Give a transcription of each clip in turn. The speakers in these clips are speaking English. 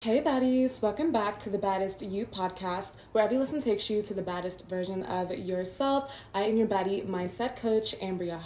Hey baddies, welcome back to the Baddest You podcast, where every listen takes you to the baddest version of yourself. I am your baddie mindset coach, Ambria,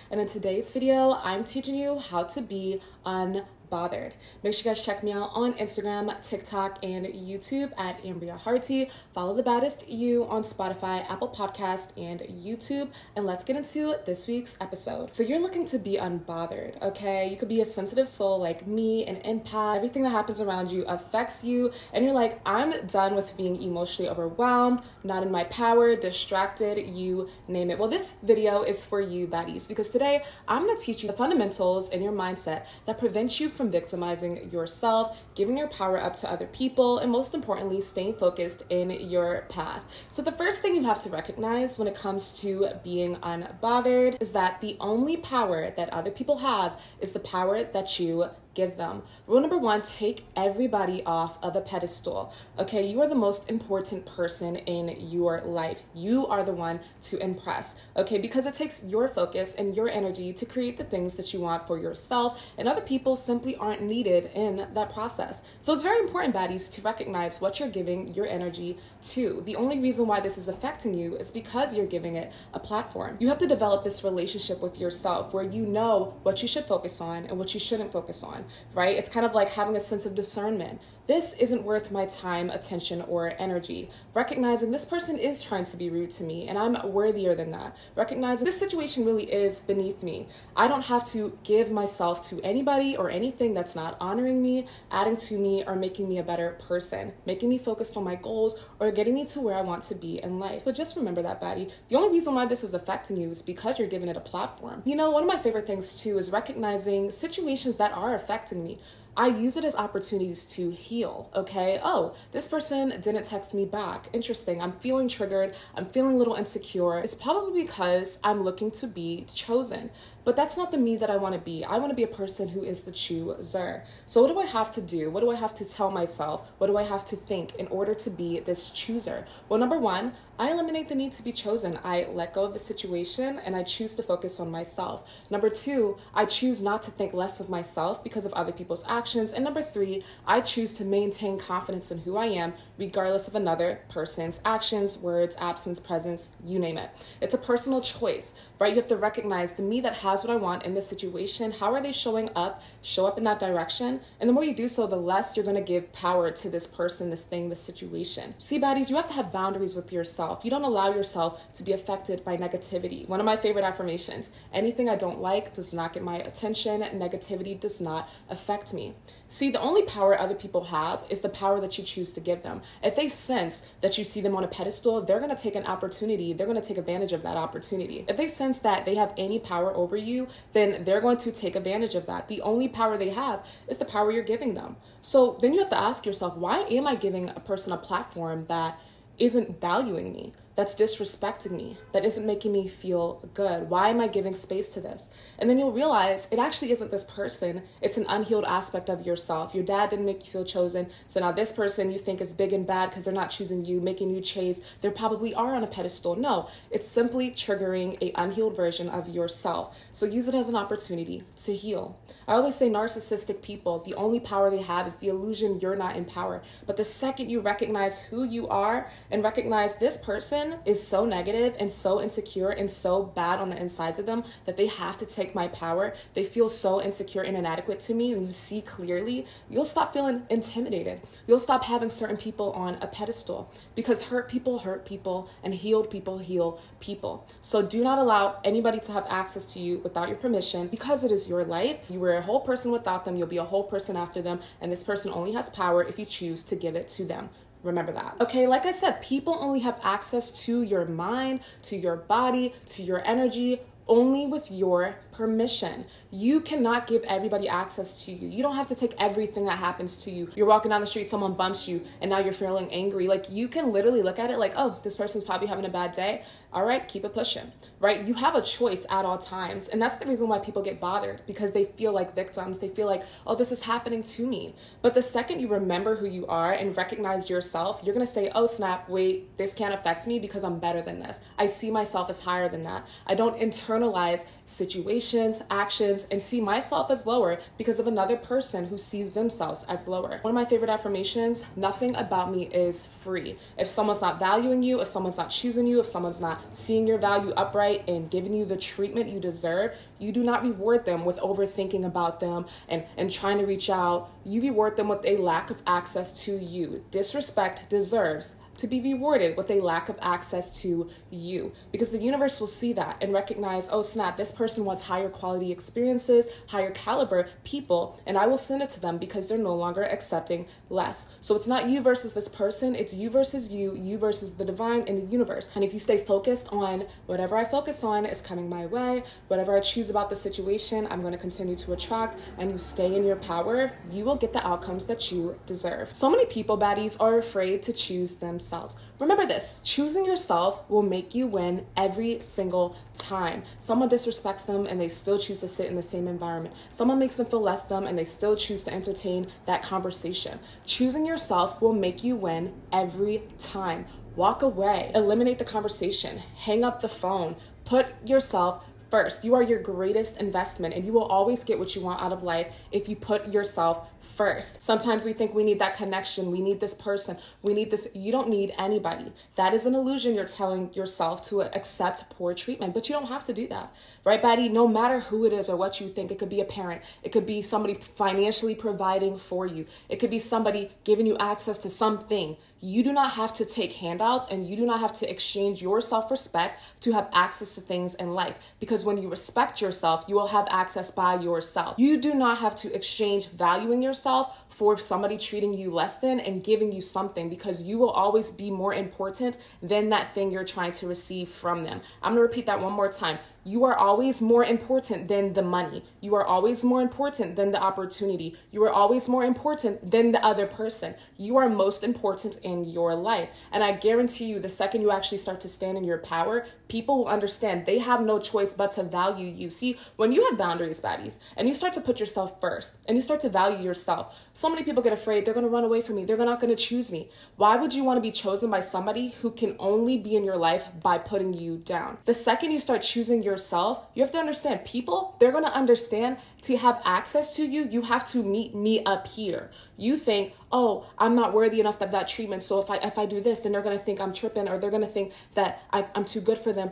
and in today's video, I'm teaching you how to be unbothered. Make sure you guys check me out on Instagram, TikTok, and YouTube at Ambria. Follow the Baddest You on Spotify, Apple Podcast, and YouTube. And let's get into this week's episode. So you're looking to be unbothered, okay? You could be a sensitive soul like me, an empath. Everything that happens around you affects you, and you're like, I'm done with being emotionally overwhelmed, not in my power, distracted, you name it. Well, this video is for you, baddies, because today I'm gonna teach you the fundamentals in your mindset that prevent you from victimizing yourself, giving your power up to other people, and most importantly, staying focused in your path. So the first thing you have to recognize when it comes to being unbothered is that the only power that other people have is the power that you give them. Rule number one, take everybody off of a pedestal. Okay, you are the most important person in your life. You are the one to impress, okay, because it takes your focus and your energy to create the things that you want for yourself, and other people simply aren't needed in that process. So it's very important, baddies, to recognize what you're giving your energy to. The only reason why this is affecting you is because you're giving it a platform. You have to develop this relationship with yourself where you know what you should focus on and what you shouldn't focus on. Right? It's kind of like having a sense of discernment. This isn't worth my time, attention, or energy. Recognizing this person is trying to be rude to me and I'm worthier than that. Recognizing this situation really is beneath me. I don't have to give myself to anybody or anything that's not honoring me, adding to me, or making me a better person, making me focused on my goals, or getting me to where I want to be in life. So just remember that, baddie. The only reason why this is affecting you is because you're giving it a platform. You know, one of my favorite things too is recognizing situations that are affecting me. I use it as opportunities to heal, okay? Oh, this person didn't text me back. Interesting. I'm feeling triggered. I'm feeling a little insecure. It's probably because I'm looking to be chosen. But that's not the me that I want to be. I want to be a person who is the chooser. So what do I have to do? What do I have to tell myself? What do I have to think in order to be this chooser? Well, number one, I eliminate the need to be chosen. I let go of the situation and I choose to focus on myself. Number two, I choose not to think less of myself because of other people's actions. And number three, I choose to maintain confidence in who I am regardless of another person's actions, words, absence, presence, you name it. It's a personal choice, right? You have to recognize the me that has what I want in this situation. How are they showing up? Show up in that direction. And the more you do so, the less you're going to give power to this person, this thing, this situation. See, baddies, you have to have boundaries with yourself. You don't allow yourself to be affected by negativity. One of my favorite affirmations, anything I don't like does not get my attention. Negativity does not affect me. See, the only power other people have is the power that you choose to give them. If they sense that you see them on a pedestal, they're going to take an opportunity. They're going to take advantage of that opportunity. If they sense that they have any power over you, then they're going to take advantage of that. The only power they have is the power you're giving them. So then you have to ask yourself, why am I giving a person a platform that isn't valuing me, that's disrespecting me, that isn't making me feel good? Why am I giving space to this? And then you'll realize it actually isn't this person. It's an unhealed aspect of yourself. Your dad didn't make you feel chosen. So now this person you think is big and bad because they're not choosing you, making you chase. They probably are on a pedestal. No, it's simply triggering an unhealed version of yourself. So use it as an opportunity to heal. I always say narcissistic people, the only power they have is the illusion you're not in power. But the second you recognize who you are and recognize this person is so negative and so insecure and so bad on the insides of them that they have to take my power, they feel so insecure and inadequate to me, and you see clearly, you'll stop feeling intimidated. You'll stop having certain people on a pedestal, because hurt people and healed people heal people. So do not allow anybody to have access to you without your permission, because it is your life. You were a whole person without them, you'll be a whole person after them, and this person only has power if you choose to give it to them. Remember that. Okay, like I said, people only have access to your mind, to your body, to your energy, only with your permission. You cannot give everybody access to you. You don't have to take everything that happens to you. You're walking down the street, someone bumps you, and now you're feeling angry. Like, you can literally look at it like, oh, this person's probably having a bad day, All right, keep it pushing, right? You have a choice at all times. And that's the reason why people get bothered, because they feel like victims. They feel like, oh, this is happening to me. But the second you remember who you are and recognize yourself, you're going to say, oh, snap, wait, this can't affect me because I'm better than this. I see myself as higher than that. I don't internalize situations, actions, and see myself as lower because of another person who sees themselves as lower. One of my favorite affirmations, nothing about me is free. If someone's not valuing you, if someone's not choosing you, if someone's not seeing your value upright and giving you the treatment you deserve, you do not reward them with overthinking about them and trying to reach out. You reward them with a lack of access to you. Disrespect deserves to be rewarded with a lack of access to you, because the universe will see that and recognize, oh snap, this person wants higher quality experiences, higher caliber people, and I will send it to them because they're no longer accepting less. So it's not you versus this person, it's you versus you versus the divine and the universe. And if you stay focused on whatever I focus on is coming my way, whatever I choose about the situation, I'm going to continue to attract, and you stay in your power, you will get the outcomes that you deserve. So many people, baddies, are afraid to choose themselves. Remember this, choosing yourself will make you win every single time. Someone disrespects them and they still choose to sit in the same environment. Someone makes them feel less than and they still choose to entertain that conversation. Choosing yourself will make you win every time. Walk away, eliminate the conversation, hang up the phone, put yourself first. You are your greatest investment, and you will always get what you want out of life if you put yourself first. Sometimes we think we need that connection, we need this person, we need this. You don't need anybody. That is an illusion you're telling yourself to accept poor treatment, but you don't have to do that, right, Baddie? No matter who it is or what you think, it could be a parent, it could be somebody financially providing for you, it could be somebody giving you access to something. You do not have to take handouts, and you do not have to exchange your self-respect to have access to things in life. Because when you respect yourself, you will have access by yourself. You do not have to exchange valuing yourself for somebody treating you less than and giving you something, because you will always be more important than that thing you're trying to receive from them. I'm gonna repeat that one more time. You are always more important than the money. You are always more important than the opportunity. You are always more important than the other person. You are most important in your life. And I guarantee you, the second you actually start to stand in your power, people will understand they have no choice but to value you. See, when you have boundaries, baddies, and you start to put yourself first and you start to value yourself, so many people get afraid they're going to run away from me. They're not going to choose me. Why would you want to be chosen by somebody who can only be in your life by putting you down? The second you start choosing yourself, you have to understand people, they're going to understand to have access to you, you have to meet me up here. You think, oh, I'm not worthy enough of that treatment, so if I do this, then they're going to think I'm tripping, or they're going to think that I'm too good for them.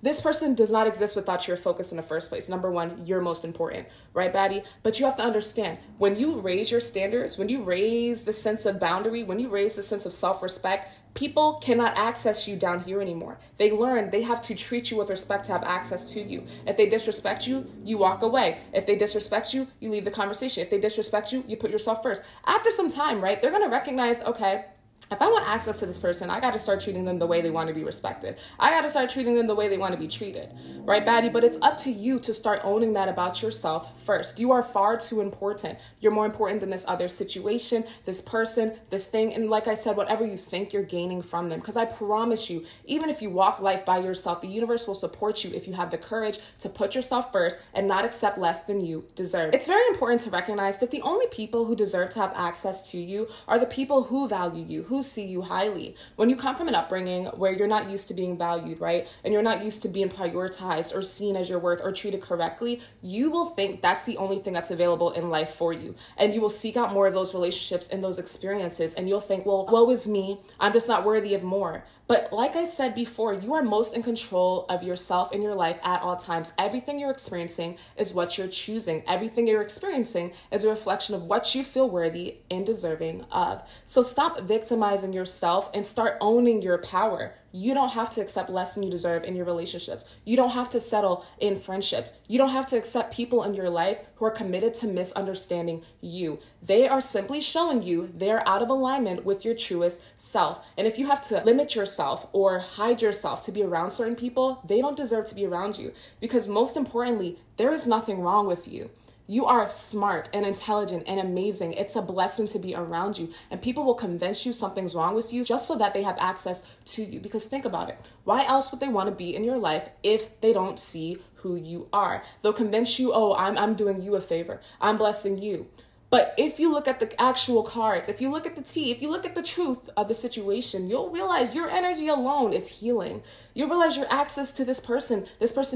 This person does not exist without your focus in the first place. Number one, you're most important, right, Baddie? But you have to understand, when you raise your standards, when you raise the sense of boundary, when you raise the sense of self-respect, people cannot access you down here anymore. They learn they have to treat you with respect to have access to you. If they disrespect you, you walk away. If they disrespect you, you leave the conversation. If they disrespect you, you put yourself first. After some time, right, they're going to recognize, okay, if I want access to this person, I got to start treating them the way they want to be respected. I got to start treating them the way they want to be treated, right, Baddie? But it's up to you to start owning that about yourself first. You are far too important. You're more important than this other situation, this person, this thing. And like I said, whatever you think you're gaining from them. Because I promise you, even if you walk life by yourself, the universe will support you if you have the courage to put yourself first and not accept less than you deserve. It's very important to recognize that the only people who deserve to have access to you are the people who value you, who see you highly. When you come from an upbringing where you're not used to being valued, right? And you're not used to being prioritized or seen as your worth or treated correctly, you will think that's the only thing that's available in life for you. And you will seek out more of those relationships and those experiences. And you'll think, well, woe is me. I'm just not worthy of more. But like I said before, you are most in control of yourself in your life at all times. Everything you're experiencing is what you're choosing. Everything you're experiencing is a reflection of what you feel worthy and deserving of. So stop victimizing yourself and start owning your power. You don't have to accept less than you deserve in your relationships. You don't have to settle in friendships. You don't have to accept people in your life who are committed to misunderstanding you. They are simply showing you they're out of alignment with your truest self. And if you have to limit yourself or hide yourself to be around certain people, they don't deserve to be around you. Because most importantly, there is nothing wrong with you. You are smart and intelligent and amazing. It's a blessing to be around you. And people will convince you something's wrong with you just so that they have access to you. Because think about it. Why else would they want to be in your life if they don't see who you are? They'll convince you, oh, I'm doing you a favor. I'm blessing you. But if you look at the actual cards, if you look at the tea, if you look at the truth of the situation, you'll realize your energy alone is healing. You'll realize your access to this person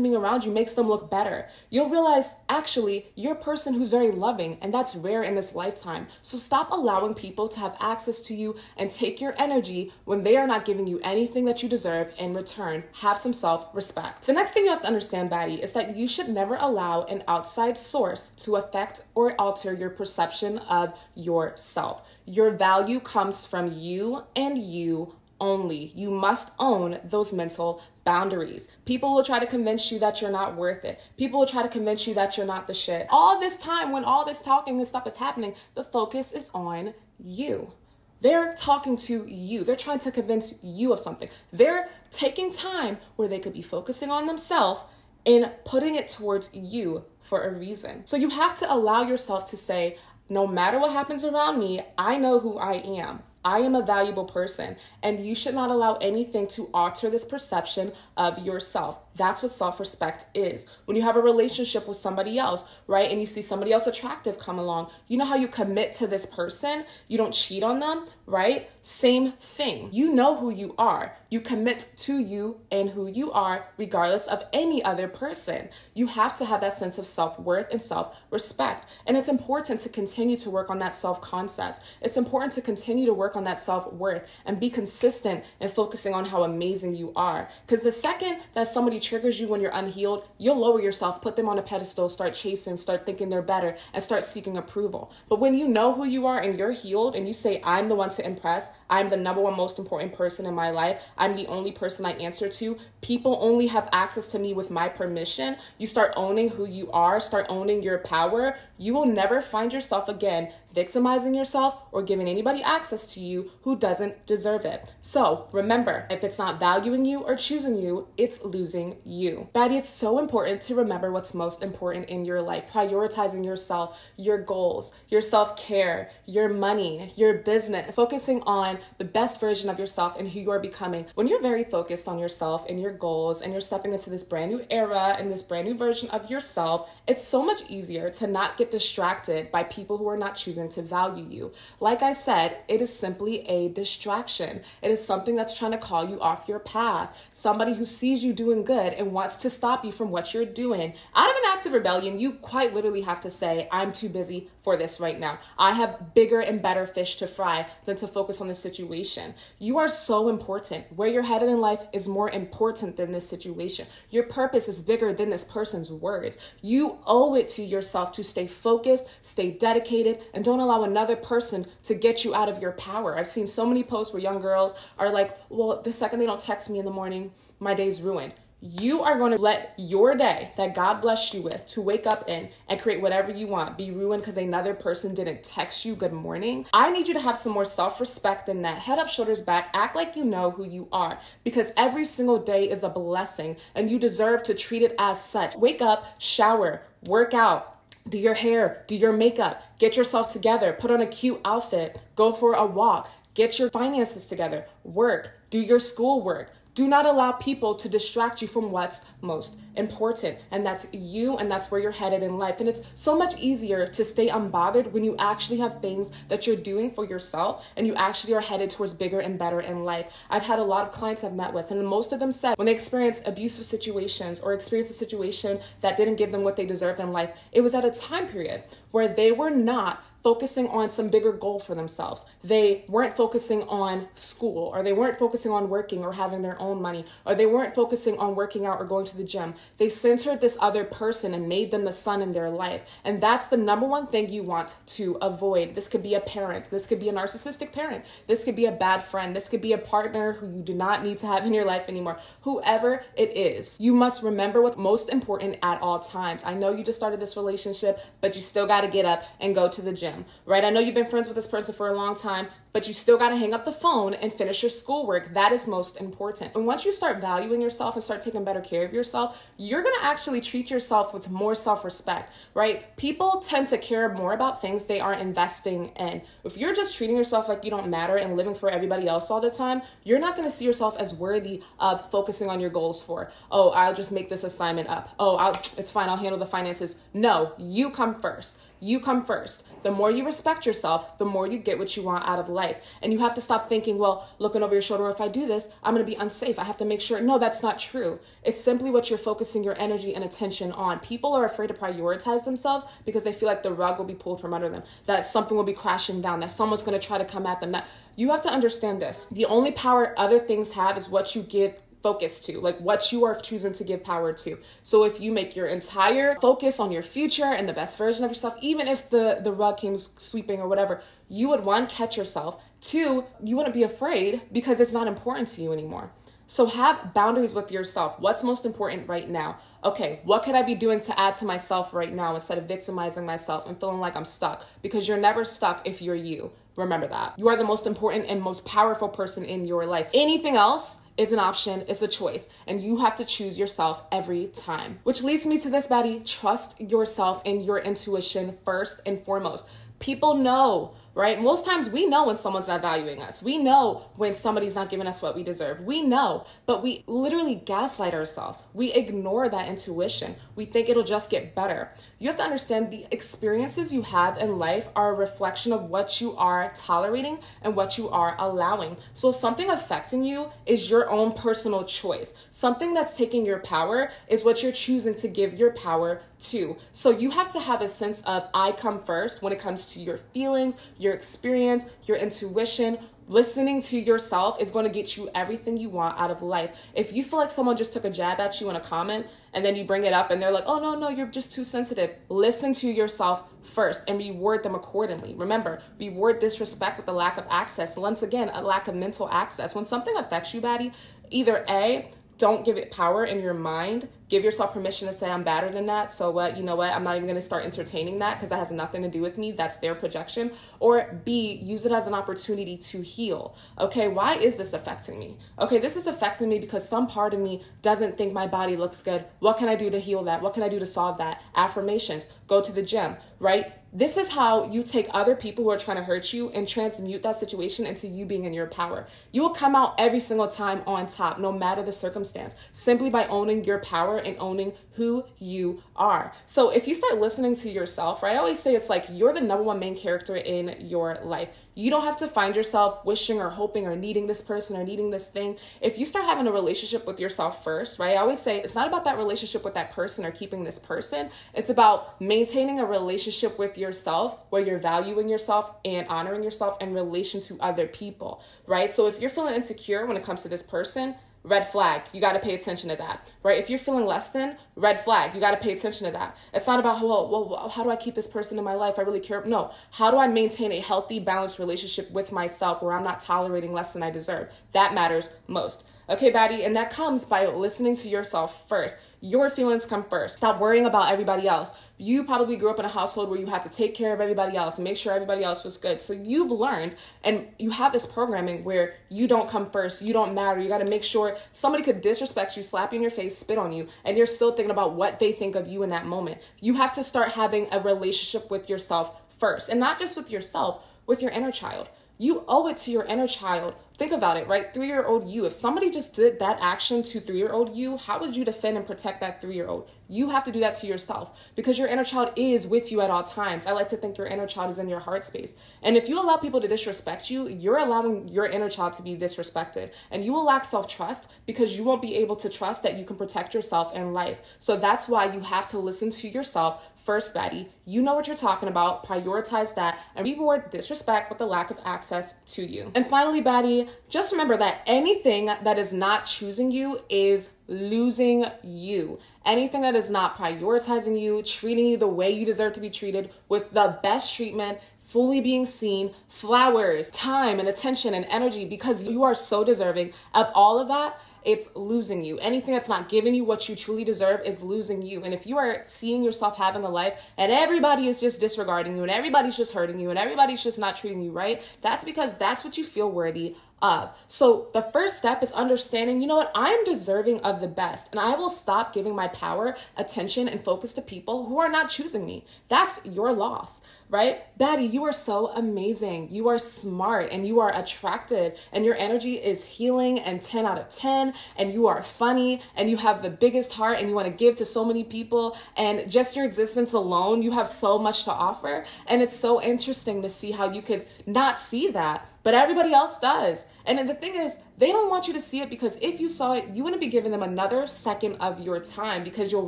being around you makes them look better. You'll realize, actually, you're a person who's very loving, and that's rare in this lifetime. So stop allowing people to have access to you and take your energy when they are not giving you anything that you deserve in return. Have some self-respect. The next thing you have to understand, Baddie, is that you should never allow an outside source to affect or alter your perception of yourself. Your value comes from you and you only. You must own those mental boundaries. People will try to convince you that you're not worth it. People will try to convince you that you're not the shit. All this time when all this talking and stuff is happening, the focus is on you. They're talking to you. They're trying to convince you of something. They're taking time where they could be focusing on themselves and putting it towards you for a reason. So you have to allow yourself to say, no matter what happens around me, I know who I am. I am a valuable person, and you should not allow anything to alter this perception of yourself. That's what self-respect is. When you have a relationship with somebody else, right, and you see somebody else attractive come along, you know how you commit to this person? You don't cheat on them, right? Same thing. You know who you are. You commit to you and who you are regardless of any other person. You have to have that sense of self-worth and self-respect. And it's important to continue to work on that self-concept. It's important to continue to work on that self-worth and be consistent in focusing on how amazing you are. Because the second that somebody triggers you when you're unhealed, you'll lower yourself, put them on a pedestal, start chasing, start thinking they're better, and start seeking approval. But when you know who you are and you're healed and you say, I'm the one to impress, I'm the number one most important person in my life, I'm the only person I answer to, people only have access to me with my permission, you start owning who you are, start owning your power, you will never find yourself again victimizing yourself or giving anybody access to you who doesn't deserve it. So remember, if it's not valuing you or choosing you, it's losing you. Baddie, it's so important to remember what's most important in your life. Prioritizing yourself, your goals, your self-care, your money, your business, focusing on the best version of yourself and who you are becoming. When you're very focused on yourself and your goals and you're stepping into this brand new era and this brand new version of yourself, it's so much easier to not get distracted by people who are not choosing to value you. Like I said, it is simply a distraction. It is something that's trying to call you off your path. Somebody who sees you doing good and wants to stop you from what you're doing. Out of an act of rebellion, you quite literally have to say, I'm too busy for this right now. I have bigger and better fish to fry than to focus on this situation. You are so important. Where you're headed in life is more important than this situation. Your purpose is bigger than this person's words. You owe it to yourself to stay focused, stay dedicated, and don't allow another person to get you out of your power. I've seen so many posts where young girls are like, well, the second they don't text me in the morning, my day's ruined. You are going to let your day that God blessed you with to wake up in and create whatever you want be ruined because another person didn't text you good morning. I need you to have some more self-respect than that. Head up, shoulders back. Act like you know who you are, because every single day is a blessing and you deserve to treat it as such. Wake up, shower, work out, do your hair, do your makeup, get yourself together, put on a cute outfit, go for a walk, get your finances together, work, do your schoolwork. Do not allow people to distract you from what's most important. And that's you, and that's where you're headed in life. And it's so much easier to stay unbothered when you actually have things that you're doing for yourself and you actually are headed towards bigger and better in life. I've had a lot of clients I've met with, and most of them said when they experienced abusive situations or experienced a situation that didn't give them what they deserved in life, it was at a time period where they were not focusing on some bigger goal for themselves. They weren't focusing on school, or they weren't focusing on working or having their own money, or they weren't focusing on working out or going to the gym. They centered this other person and made them the sun in their life. And that's the number one thing you want to avoid. This could be a parent. This could be a narcissistic parent. This could be a bad friend. This could be a partner who you do not need to have in your life anymore. Whoever it is, you must remember what's most important at all times. I know you just started this relationship, but you still got to get up and go to the gym. gym, right? I know you've been friends with this person for a long time, but you still got to hang up the phone and finish your schoolwork. That is most important. And once you start valuing yourself and start taking better care of yourself, you're going to actually treat yourself with more self-respect, right? People tend to care more about things they aren't investing in. If you're just treating yourself like you don't matter and living for everybody else all the time, you're not going to see yourself as worthy of focusing on your goals for, oh, I'll just make this assignment up. Oh, it's fine. I'll handle the finances. No, you come first. You come first. The more you respect yourself, the more you get what you want out of life. And you have to stop thinking, well, looking over your shoulder, if I do this, I'm going to be unsafe. I have to make sure. No, that's not true. It's simply what you're focusing your energy and attention on. People are afraid to prioritize themselves because they feel like the rug will be pulled from under them, that something will be crashing down, that someone's going to try to come at them. That you have to understand this. The only power other things have is what you give focus to, like what you are choosing to give power to. So if you make your entire focus on your future and the best version of yourself, even if the rug came sweeping or whatever, you would, one, catch yourself. Two, you wouldn't be afraid because it's not important to you anymore. So have boundaries with yourself. What's most important right now? Okay, what could I be doing to add to myself right now instead of victimizing myself and feeling like I'm stuck? Because you're never stuck if you're you. Remember that. You are the most important and most powerful person in your life. Anything else is an option, it's a choice, and you have to choose yourself every time. Which leads me to this, Baddie. Trust yourself and your intuition first and foremost. People know, right? Most times we know when someone's not valuing us. We know when somebody's not giving us what we deserve. We know, but we literally gaslight ourselves. We ignore that intuition. We think it'll just get better. You have to understand the experiences you have in life are a reflection of what you are tolerating and what you are allowing. So if something affecting you is your own personal choice, something that's taking your power is what you're choosing to give your power to. So you have to have a sense of I come first when it comes to your feelings, your experience, your intuition. Listening to yourself is going to get you everything you want out of life. If you feel like someone just took a jab at you in a comment and then you bring it up and they're like, oh, no, you're just too sensitive. Listen to yourself first and reward them accordingly. Remember, reward disrespect with a lack of access. Once again, a lack of mental access. When something affects you, Baddie, either A, don't give it power in your mind. Give yourself permission to say, I'm better than that. So what? You know what? I'm not even going to start entertaining that because that has nothing to do with me. That's their projection. Or B, use it as an opportunity to heal. Okay, why is this affecting me? Okay, this is affecting me because some part of me doesn't think my body looks good. What can I do to heal that? What can I do to solve that? Affirmations, go to the gym, right? This is how you take other people who are trying to hurt you and transmute that situation into you being in your power. You will come out every single time on top, no matter the circumstance, simply by owning your power and owning who you are. So if you start listening to yourself, right, I always say it's like you're the number one main character in your life. You don't have to find yourself wishing or hoping or needing this person or needing this thing. If you start having a relationship with yourself first, right, I always say it's not about that relationship with that person or keeping this person. It's about maintaining a relationship with yourself where you're valuing yourself and honoring yourself in relation to other people, right? So if you're feeling insecure when it comes to this person, red flag, you got to pay attention to that, right? If you're feeling less than, red flag, you got to pay attention to that. It's not about, well, how do I keep this person in my life? I really care. No, how do I maintain a healthy, balanced relationship with myself where I'm not tolerating less than I deserve? That matters most. Okay, Baddie, and that comes by listening to yourself first. Your feelings come first. Stop worrying about everybody else. You probably grew up in a household where you had to take care of everybody else and make sure everybody else was good. So you've learned and you have this programming where you don't come first. You don't matter. You got to make sure somebody could disrespect you, slap you in your face, spit on you, and you're still thinking about what they think of you in that moment. You have to start having a relationship with yourself first, and not just with yourself, with your inner child. You owe it to your inner child. Think about it, right? 3-year-old you. If somebody just did that action to 3-year-old you, how would you defend and protect that 3-year-old? You have to do that to yourself because your inner child is with you at all times. I like to think your inner child is in your heart space. And if you allow people to disrespect you, you're allowing your inner child to be disrespected. And you will lack self-trust because you won't be able to trust that you can protect yourself in life. So that's why you have to listen to yourself first, Baddie. You know what you're talking about. Prioritize that and reward disrespect with the lack of access to you. And finally, Baddie, just remember that anything that is not choosing you is losing you. Anything that is not prioritizing you, treating you the way you deserve to be treated with the best treatment, fully being seen, flowers, time and attention and energy, because you are so deserving of all of that, it's losing you. Anything that's not giving you what you truly deserve is losing you. And if you are seeing yourself having a life and everybody is just disregarding you and everybody's just hurting you and everybody's just not treating you right, that's because that's what you feel worthy of. So the first step is understanding, you know what, I'm deserving of the best, and I will stop giving my power, attention, and focus to people who are not choosing me. That's your loss, right? Baddie, you are so amazing. You are smart and you are attractive and your energy is healing and 10 out of 10, and you are funny and you have the biggest heart and you want to give to so many people, and just your existence alone, you have so much to offer. And it's so interesting to see how you could not see that, but everybody else does. And then the thing is, they don't want you to see it, because if you saw it, you wouldn't be giving them another second of your time, because you'll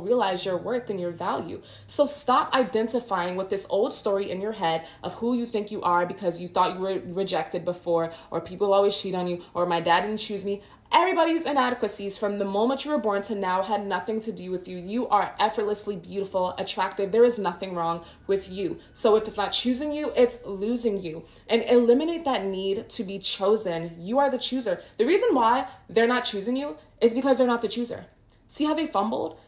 realize your worth and your value. So stop identifying with this old story in your head of who you think you are because you thought you were rejected before, or people always cheat on you, or my dad didn't choose me. Everybody's inadequacies from the moment you were born to now had nothing to do with you. You are effortlessly beautiful, attractive. There is nothing wrong with you. So if it's not choosing you, it's losing you. And eliminate that need to be chosen. You are the chooser. The reason why they're not choosing you is because they're not the chooser. See how they fumbled?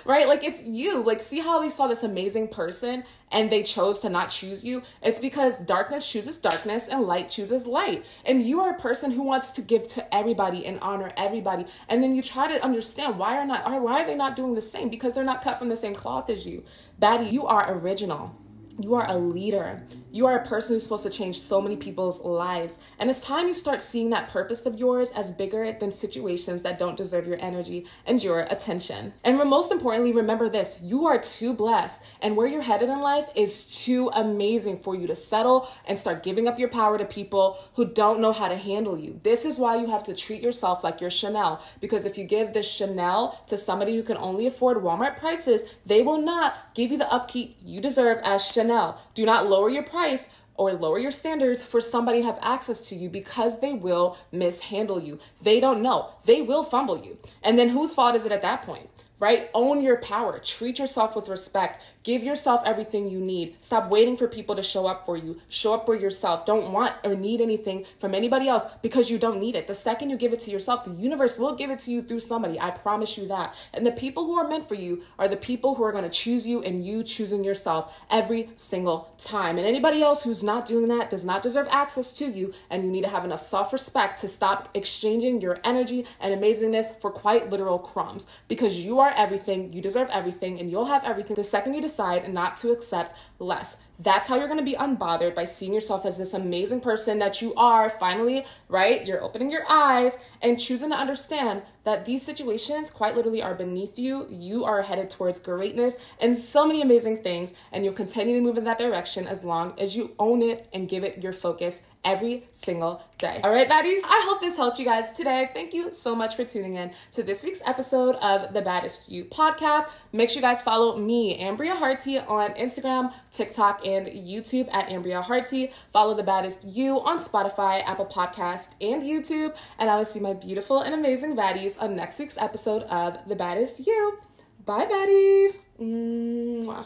Right? Like, it's you. Like, see how they saw this amazing person and they chose to not choose you? It's because darkness chooses darkness and light chooses light. And you are a person who wants to give to everybody and honor everybody. And then you try to understand why are they not doing the same? Because they're not cut from the same cloth as you. Baddie, you are original. You are a leader. You are a person who's supposed to change so many people's lives. And it's time you start seeing that purpose of yours as bigger than situations that don't deserve your energy and your attention. And most importantly, remember this: you are too blessed, and where you're headed in life is too amazing for you to settle and start giving up your power to people who don't know how to handle you. This is why you have to treat yourself like your Chanel, because if you give the Chanel to somebody who can only afford Walmart prices, they will not give you the upkeep you deserve as Chanel. Do not lower your price or lower your standards for somebody to have access to you, because they will mishandle you. They don't know. They will fumble you. And then whose fault is it at that point? Right? Own your power. Treat yourself with respect. Give yourself everything you need. Stop waiting for people to show up for you. Show up for yourself. Don't want or need anything from anybody else, because you don't need it. The second you give it to yourself, the universe will give it to you through somebody. I promise you that. And the people who are meant for you are the people who are going to choose you, and you choosing yourself every single time. And anybody else who's not doing that does not deserve access to you, and you need to have enough self-respect to stop exchanging your energy and amazingness for quite literal crumbs, because you are everything. You deserve everything, and you'll have everything the second you decide not to accept less. That's how you're going to be unbothered, by seeing yourself as this amazing person that you are. Finally, right? You're opening your eyes and choosing to understand that these situations quite literally are beneath you. You are headed towards greatness and so many amazing things, and you'll continue to move in that direction as long as you own it and give it your focus every single day. All right, baddies, I hope this helped you guys today. Thank you so much for tuning in to this week's episode of the Baddest You podcast. Make sure you guys follow me, Ambria Hearty, on Instagram, TikTok, and YouTube at Ambria Hearty. Follow the Baddest You on Spotify, Apple Podcast, and YouTube. And I will see my beautiful and amazing baddies on next week's episode of the Baddest You. Bye, baddies. Mwah.